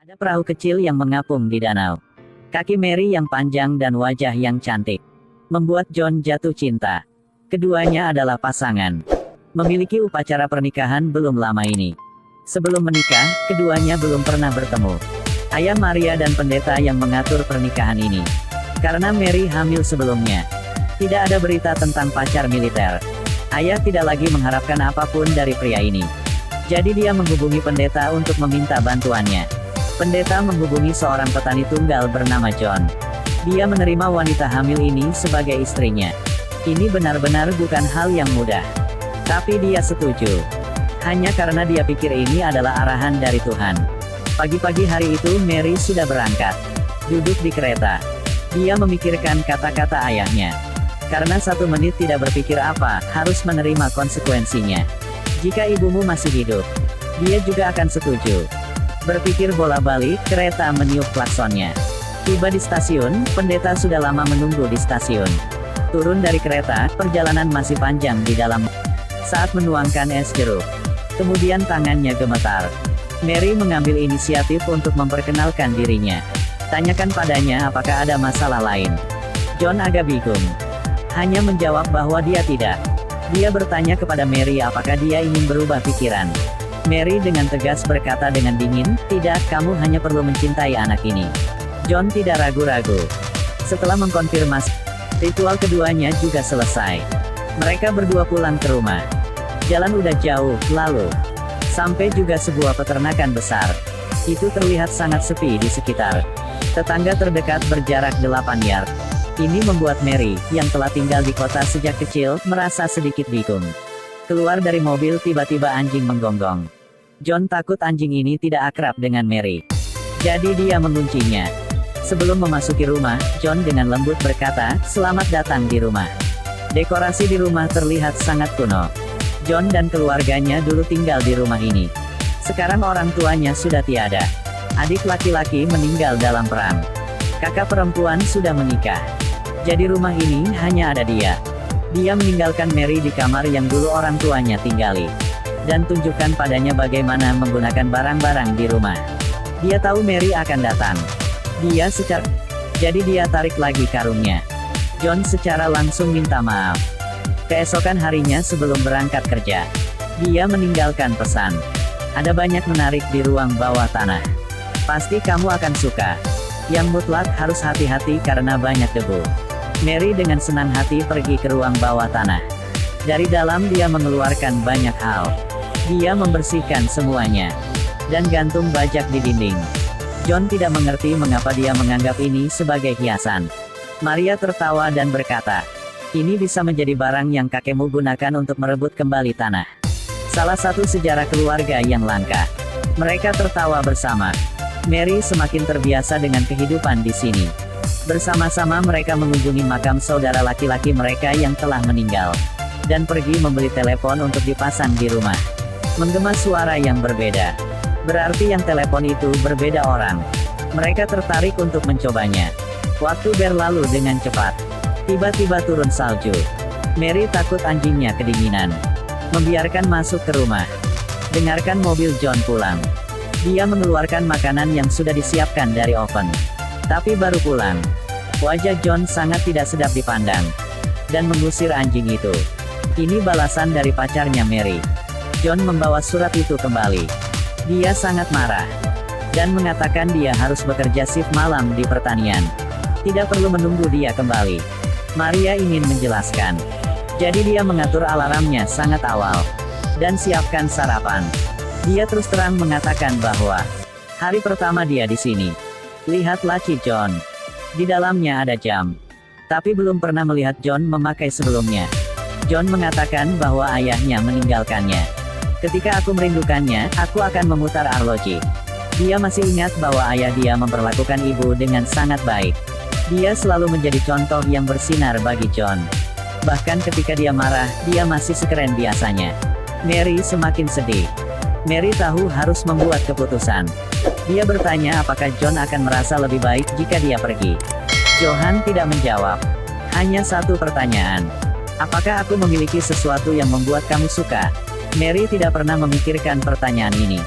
Ada perahu kecil yang mengapung di danau. Kaki Mary yang panjang dan wajah yang cantik membuat John jatuh cinta. Keduanya adalah pasangan. Memiliki upacara pernikahan belum lama ini. Sebelum menikah, keduanya belum pernah bertemu. Ayah Maria dan pendeta yang mengatur pernikahan ini. Karena Mary hamil sebelumnya. Tidak ada berita tentang pacar militer. Ayah tidak lagi mengharapkan apapun dari pria ini. Jadi dia menghubungi pendeta untuk meminta bantuannya. Pendeta menghubungi seorang petani tunggal bernama John. Dia menerima wanita hamil ini sebagai istrinya. Ini benar-benar bukan hal yang mudah. Tapi dia setuju. Hanya karena dia pikir ini adalah arahan dari Tuhan. Pagi-pagi hari itu Mary sudah berangkat. Duduk di kereta. Dia memikirkan kata-kata ayahnya. Karena 1 menit tidak berpikir apa, harus menerima konsekuensinya. Jika ibumu masih hidup, dia juga akan setuju. Berpikir bola balik, kereta meniup klaksonnya. Tiba di stasiun, pendeta sudah lama menunggu di stasiun. Turun dari kereta, perjalanan masih panjang di dalam. Saat menuangkan es jeruk, kemudian tangannya gemetar. Mary mengambil inisiatif untuk memperkenalkan dirinya. Tanyakan padanya apakah ada masalah lain. John agak bingung. Hanya menjawab bahwa dia tidak. Dia bertanya kepada Mary apakah dia ingin berubah pikiran. Mary dengan tegas berkata dengan dingin, "Tidak, kamu hanya perlu mencintai anak ini." John tidak ragu-ragu. Setelah mengkonfirmasi, ritual keduanya juga selesai. Mereka berdua pulang ke rumah. Jalan udah jauh, lalu sampai juga sebuah peternakan besar. Itu terlihat sangat sepi di sekitar. Tetangga terdekat berjarak 8 yard. Ini membuat Mary, yang telah tinggal di kota sejak kecil, merasa sedikit bingung. Keluar dari mobil tiba-tiba anjing menggonggong. John takut anjing ini tidak akrab dengan Mary. Jadi dia menguncinya. Sebelum memasuki rumah, John dengan lembut berkata, "Selamat datang di rumah." Dekorasi di rumah terlihat sangat kuno. John dan keluarganya dulu tinggal di rumah ini. Sekarang orang tuanya sudah tiada. Adik laki-laki meninggal dalam perang. Kakak perempuan sudah menikah. Jadi rumah ini hanya ada dia. Dia meninggalkan Mary di kamar yang dulu orang tuanya tinggali. Dan tunjukkan padanya bagaimana menggunakan barang-barang di rumah. Dia tahu Mary akan datang. Jadi dia tarik lagi karungnya. John secara langsung minta maaf. Keesokan harinya sebelum berangkat kerja, dia meninggalkan pesan. Ada banyak menarik di ruang bawah tanah. Pasti kamu akan suka. Yang mutlak harus hati-hati karena banyak debu. Mary dengan senang hati pergi ke ruang bawah tanah. Dari dalam dia mengeluarkan banyak hal. Dia membersihkan semuanya. Dan gantung bajak di dinding. John tidak mengerti mengapa dia menganggap ini sebagai hiasan. Maria tertawa dan berkata, "Ini bisa menjadi barang yang kakekmu gunakan untuk merebut kembali tanah. Salah satu sejarah keluarga yang langka." Mereka tertawa bersama. Mary semakin terbiasa dengan kehidupan di sini. Bersama-sama mereka mengunjungi makam saudara laki-laki mereka yang telah meninggal. Dan pergi membeli telepon untuk dipasang di rumah. Menggema suara yang berbeda. Berarti yang telepon itu berbeda orang. Mereka tertarik untuk mencobanya. Waktu berlalu dengan cepat. Tiba-tiba turun salju. Mary takut anjingnya kedinginan. Membiarkan masuk ke rumah. Dengarkan mobil John pulang. Dia mengeluarkan makanan yang sudah disiapkan dari oven. Tapi baru pulang. Wajah John sangat tidak sedap dipandang. Dan mengusir anjing itu. Ini balasan dari pacarnya Mary. John membawa surat itu kembali. Dia sangat marah. Dan mengatakan dia harus bekerja shift malam di pertanian. Tidak perlu menunggu dia kembali. Maria ingin menjelaskan. Jadi dia mengatur alarmnya sangat awal. Dan siapkan sarapan. Dia terus terang mengatakan bahwa hari pertama dia di sini. Lihat laci John. Di dalamnya ada jam. Tapi belum pernah melihat John memakai sebelumnya. John mengatakan bahwa ayahnya meninggalkannya. Ketika aku merindukannya, aku akan memutar arloji. Dia masih ingat bahwa ayah dia memperlakukan ibu dengan sangat baik. Dia selalu menjadi contoh yang bersinar bagi John. Bahkan ketika dia marah, dia masih sekeren biasanya. Mary semakin sedih. Mary tahu harus membuat keputusan. Dia bertanya apakah John akan merasa lebih baik jika dia pergi. Johan tidak menjawab. Hanya satu pertanyaan. Apakah aku memiliki sesuatu yang membuat kamu suka? Mary tidak pernah memikirkan pertanyaan ini.